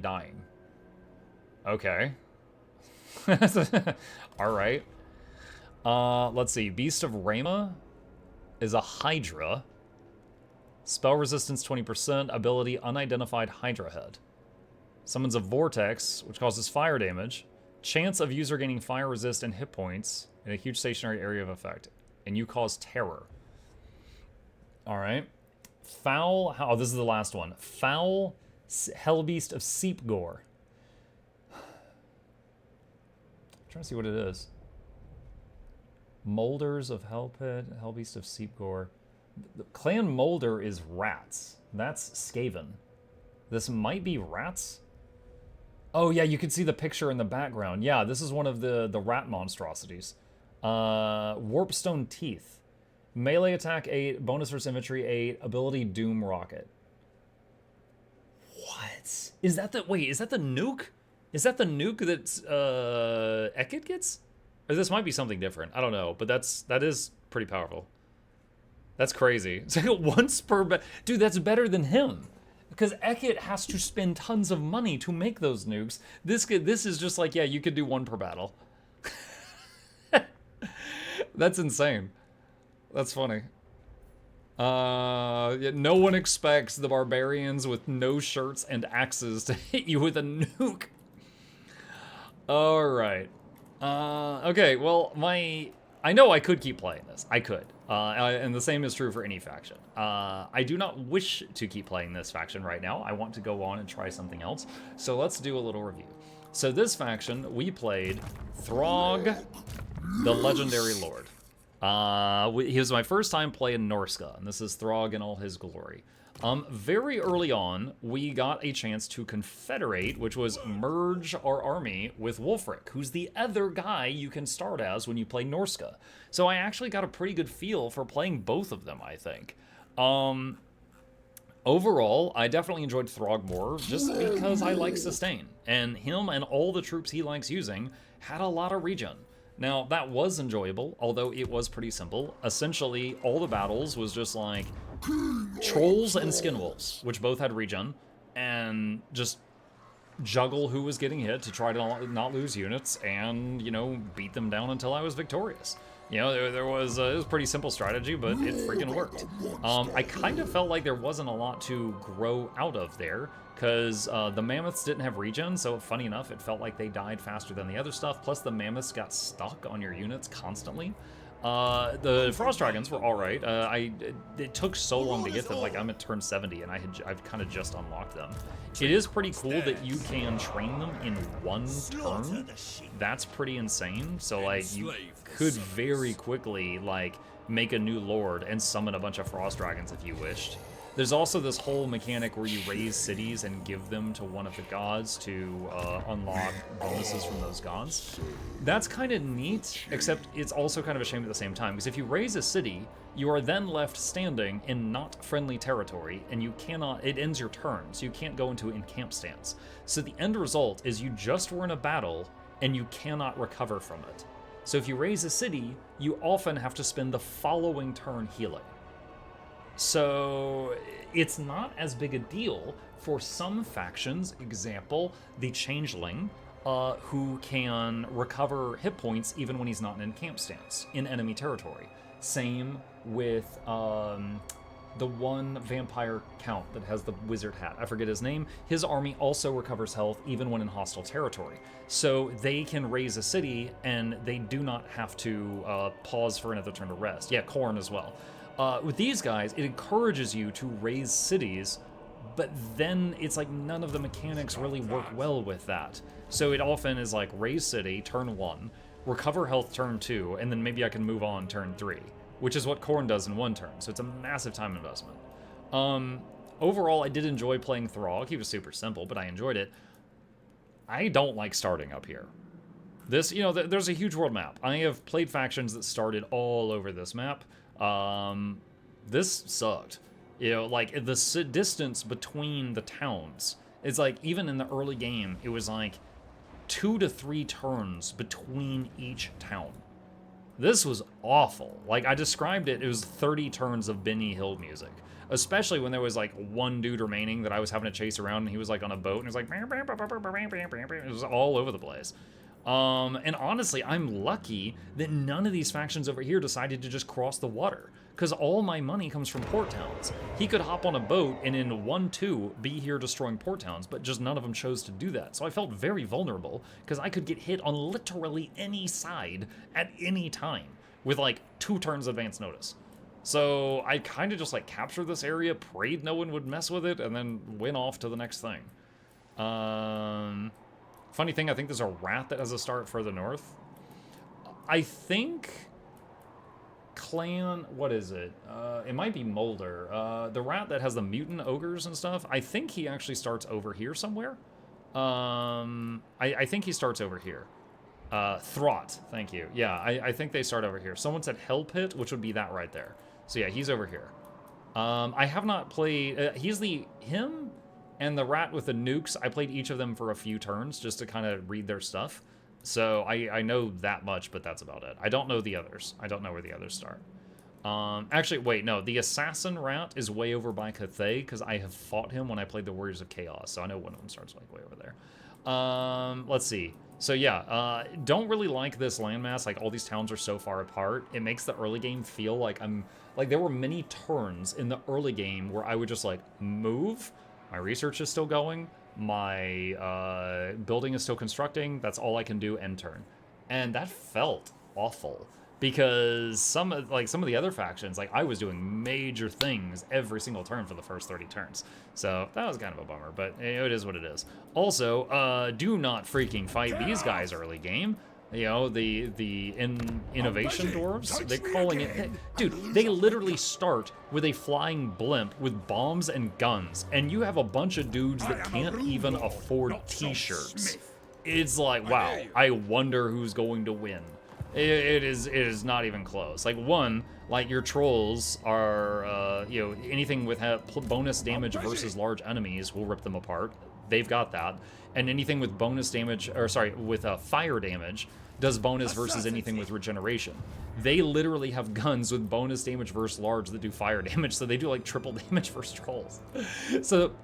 dying. Okay. Alright. Let's see. Beast of Rama is a Hydra. Spell resistance 20%. Ability unidentified Hydra head. Summons a Vortex, which causes fire damage. Chance of user gaining fire resist and hit points in a huge stationary area of effect. And you cause terror. Alright. Foul. Oh, this is the last one. Foul Hellbeast of Seepgore. I'm trying to see what it is. Molders of Hellpit, Hellbeast of Seepgore. The Clan Molder is rats. That's Skaven. This might be rats? Oh yeah, you can see the picture in the background. Yeah, this is one of the rat monstrosities. Warpstone Teeth. Melee attack 8, bonus versus infantry 8, ability Doom Rocket. What? Is that the, wait, is that the nuke? Is that the nuke that Ekid gets? Or this might be something different. I don't know, but that is pretty powerful. That's crazy. It's like once per, dude, that's better than him. Because Ekid has to spend tons of money to make those nukes. This is just like, yeah, you could do one per battle. That's insane. That's funny. Yeah, no one expects the barbarians with no shirts and axes to hit you with a nuke. All right. Okay, well, I know I could keep playing this. I could. And the same is true for any faction. I do not wish to keep playing this faction right now. I want to go on and try something else. So let's do a little review. So this faction, we played Throgg, the Legendary Lord. He was my first time playing Norska, and this is Throgg in all his glory. Very early on, we got a chance to confederate, which was merge our army with Wulfric, who's the other guy you can start as when you play Norska. So I actually got a pretty good feel for playing both of them, I think. Overall, I definitely enjoyed Throgg more, just because I like sustain. And him and all the troops he likes using had a lot of regen. Now, that was enjoyable, although it was pretty simple. Essentially, all the battles was just like trolls and skinwolves, which both had regen, and just juggle who was getting hit to try to not lose units and, you know, beat them down until I was victorious. You know, it was a pretty simple strategy, but it freaking worked. I kind of felt like there wasn't a lot to grow out of there, because the mammoths didn't have regen, so funny enough, it felt like they died faster than the other stuff, plus the mammoths got stuck on your units constantly. The frost dragons were alright. It took so long to get them, like I'm at turn 70 and I've kind of just unlocked them. It is pretty cool that you can train them in one turn. That's pretty insane. So like you could very quickly like make a new lord and summon a bunch of frost dragons if you wished. There's also this whole mechanic where you raise cities and give them to one of the gods to unlock bonuses from those gods. That's kind of neat, except it's also kind of a shame at the same time, because if you raise a city, you are then left standing in not friendly territory, and you cannot, it ends your turn, so you can't go into encamp stance. So the end result is you just were in a battle, and you cannot recover from it. So if you raise a city, you often have to spend the following turn healing. So it's not as big a deal for some factions, example, the Changeling, who can recover hit points even when he's not in encamp stance in enemy territory. Same with the one vampire count that has the wizard hat. I forget his name. His army also recovers health even when in hostile territory. So they can raise a city and they do not have to pause for another turn to rest. Yeah, Khorne as well. With these guys, it encourages you to raise cities, but then it's like none of the mechanics really work well with that. So it often is like raise city, turn 1, recover health turn 2, and then maybe I can move on turn 3, which is what Khorne does in one turn, so it's a massive time investment. Overall, I did enjoy playing Throgg. He was super simple, but I enjoyed it. I don't like starting up here. This, you know, there's a huge world map. I have played factions that started all over this map. This sucked. You know, like the distance between the towns, it's like even in the early game, it was like 2 to 3 turns between each town. This was awful. Like, I described it, it was 30 turns of Benny Hill music. Especially when there was, like, one dude remaining that I was having to chase around, and he was, like, on a boat, and he was like... It was all over the place. And honestly, I'm lucky that none of these factions over here decided to just cross the water, because all my money comes from port towns. He could hop on a boat and in 1-2 be here destroying port towns, but just none of them chose to do that. So I felt very vulnerable, because I could get hit on literally any side at any time with like 2 turns advance notice. So I kind of just like captured this area, prayed no one would mess with it, and then went off to the next thing. Funny thing, I think there's a rat that has a start further north. I think clan, what is it? It might be Molder. The rat that has the mutant ogres and stuff, I think he actually starts over here somewhere. I think he starts over here. Throgg, thank you. Yeah, I think they start over here. Someone said Hell Pit, which would be that right there. So yeah, he's over here. I have not played... him and the rat with the nukes, I played each of them for a few turns just to kind of read their stuff. So I know that much, but that's about it. I don't know the others. I don't know where the others start. Actually, wait, no. The assassin rat is way over by Cathay, because I have fought him when I played the Warriors of Chaos, so I know one of them starts like way over there. Let's see. So yeah, don't really like this landmass. Like, all these towns are so far apart. It makes the early game feel like there were many turns in the early game where I would just, like, move. My research is still going. My building is still constructing. That's all I can do, end turn. And that felt awful. Because some of the other factions, like, I was doing major things every single turn for the first 30 turns. So that was kind of a bummer, but it is what it is. Also, do not freaking fight these guys early game. You know, the innovation dwarves, they're calling it... Dude, they literally start with a flying blimp with bombs and guns, and you have a bunch of dudes that can't even afford t-shirts. It's like, wow, I wonder who's going to win. It is not even close. Like, one, like, your trolls are, you know, anything with bonus damage versus large enemies will rip them apart. They've got that. And anything with bonus damage, or sorry, with fire damage, does bonus versus anything with regeneration. They literally have guns with bonus damage versus large that do fire damage, so they do, like, triple damage versus trolls. So,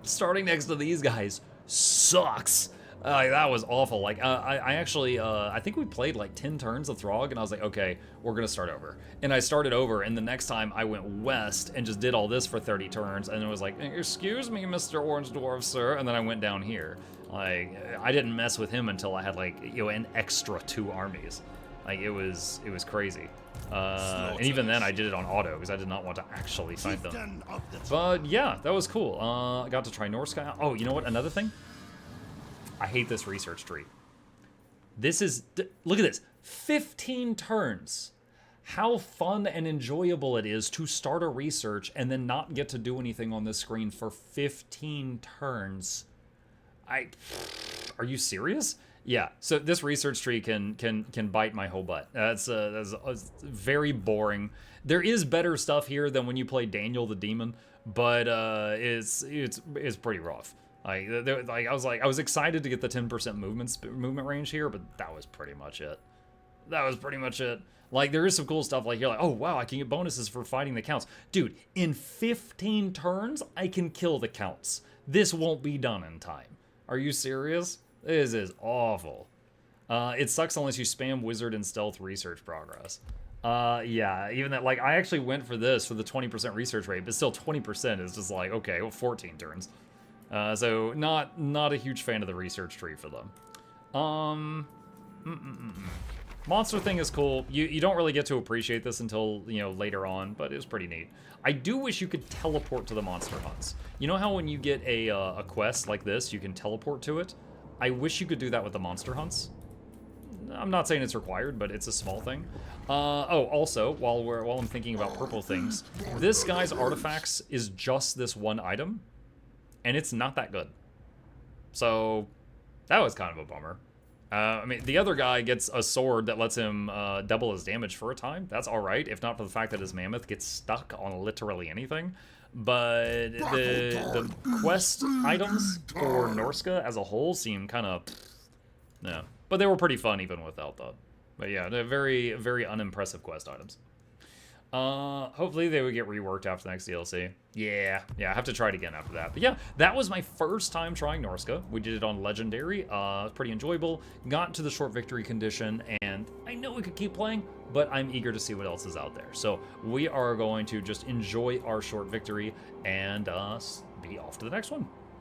starting next to these guys sucks. That was awful. Like, I actually, I think we played like 10 turns of Throgg, and I was like, okay, we're gonna start over. And I started over, and the next time I went west and just did all this for 30 turns, and it was like, excuse me, Mr. Orange Dwarf, sir, and then I went down here. Like, I didn't mess with him until I had, like, you know, an extra 2 armies. Like, it was crazy. And even then, I did it on auto, because I did not want to actually fight them. But yeah, that was cool. I got to try Norska. Oh, you know what, another thing? I hate this research tree. This is, look at this, 15 turns. How fun and enjoyable it is to start a research and then not get to do anything on this screen for 15 turns. Are you serious? Yeah, so this research tree can bite my whole butt. That's very boring. There is better stuff here than when you play Daniel the Demon, but it's pretty rough. Like I was excited to get the 10% movement range here, but that was pretty much it. Like, there is some cool stuff, like, you're like, oh wow, I can get bonuses for fighting the counts. Dude, in 15 turns, I can kill the counts. This won't be done in time. Are you serious? This is awful. It sucks unless you spam wizard and stealth research progress. Yeah, even that, like, I actually went for this for the 20% research rate, but still 20% is just like, okay, well, 14 turns. So not a huge fan of the research tree for them. Monster thing is cool. You don't really get to appreciate this until, you know, later on, but it's pretty neat. I do wish you could teleport to the monster hunts. You know how when you get a quest like this, you can teleport to it? I wish you could do that with the monster hunts. I'm not saying it's required, but it's a small thing. Oh, also, while I'm thinking about purple things, this guy's artifacts is just this one item, and it's not that good. So that was kind of a bummer. I mean, the other guy gets a sword that lets him double his damage for a time. That's all right, if not for the fact that his mammoth gets stuck on literally anything. But the quest items for Norska as a whole seem kind of, yeah. But they were pretty fun even without that. But yeah, they're very, very unimpressive quest items. Hopefully they would get reworked after the next DLC. Yeah, I have to try it again after that. But yeah, that was my first time trying Norska. We did it on Legendary. It was pretty enjoyable. Got to the short victory condition, and I know we could keep playing, but I'm eager to see what else is out there. So we are going to just enjoy our short victory and be off to the next one.